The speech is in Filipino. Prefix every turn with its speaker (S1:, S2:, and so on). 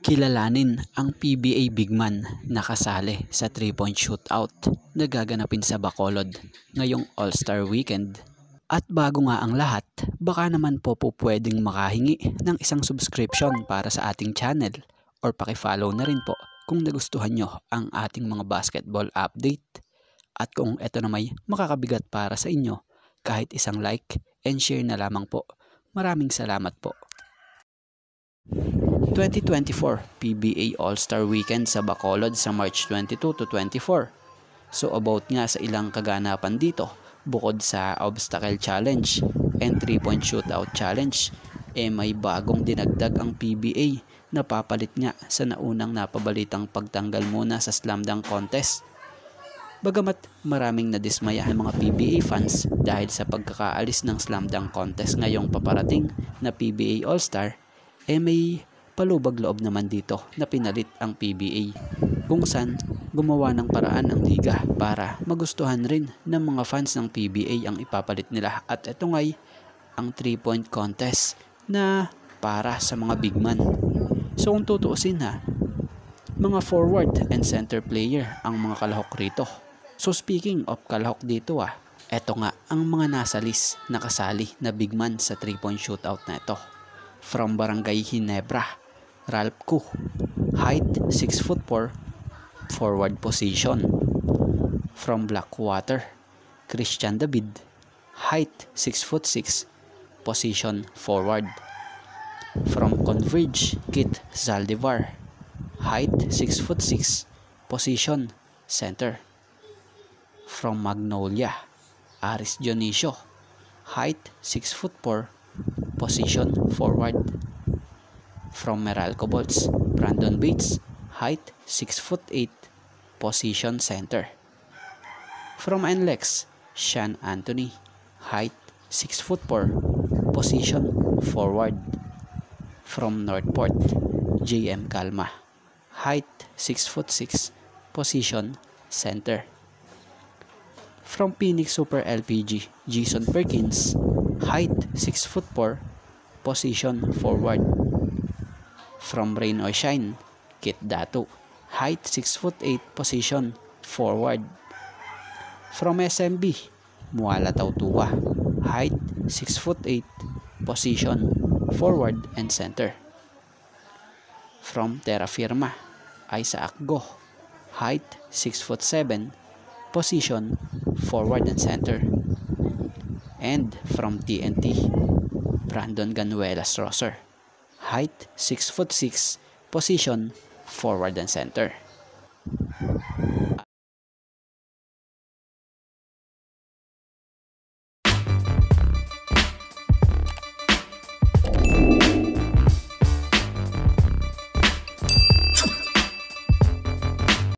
S1: Kilalanin ang PBA bigman na kasali sa 3-point shootout na gaganapin sa Bacolod ngayong All-Star Weekend. At bago nga ang lahat, baka naman po pwedeng makahingi ng isang subscription para sa ating channel or paki-follow na rin po kung nagustuhan nyo ang ating mga basketball update. At kung ito na may makakabigat para sa inyo, kahit isang like and share na lamang po. Maraming salamat po. 2024 PBA All-Star Weekend sa Bacolod sa March 22 to 24. So about nga sa ilang kaganapan dito, bukod sa Obstacle Challenge and 3-point Shootout Challenge, may bagong dinagdag ang PBA na papalit nga sa naunang napabalitang pagtanggal muna sa Slam Dunk Contest. Bagamat maraming nadismaya ang mga PBA fans dahil sa pagkakaalis ng Slam Dunk Contest ngayong paparating na PBA All-Star, may palubag loob naman dito na pinalit ang PBA kung saan gumawa ng paraan ang liga para magustuhan rin ng mga fans ng PBA ang ipapalit nila, at ito nga'y ang 3-point contest na para sa mga big man. So kung tutuusin mga forward and center player ang mga kalahok rito. So speaking of kalahok dito eto nga ang mga nasa list na kasali na big man sa 3-point shootout na ito. From Barangay Ginebra, Ralph Koo, height 6'4", forward position. From Blackwater, Christian David, height 6'6", position forward. From Converge, Kit Zaldivar, height 6'6", position center. From Magnolia, Aris Dionisio, height 6'4", position forward. From Meralco Bolts, Brandon Bates, height 6'8", position center. From NLEX, Sean Anthony, height 6'4", position forward. From Northport, JM Calma, height 6'6", position center. From Phoenix Super LPG, Jason Perkins, height 6'4", position forward. From Rain or Shine, Kit Datu, height 6'8", position forward. From SMB, Muala Tautua, height 6'8", position forward and center. From Terra Firma, Isaac Go, height 6'7", position forward and center. And from TNT, Brandon Ganuelas Rosser, height 6'6", position forward and center.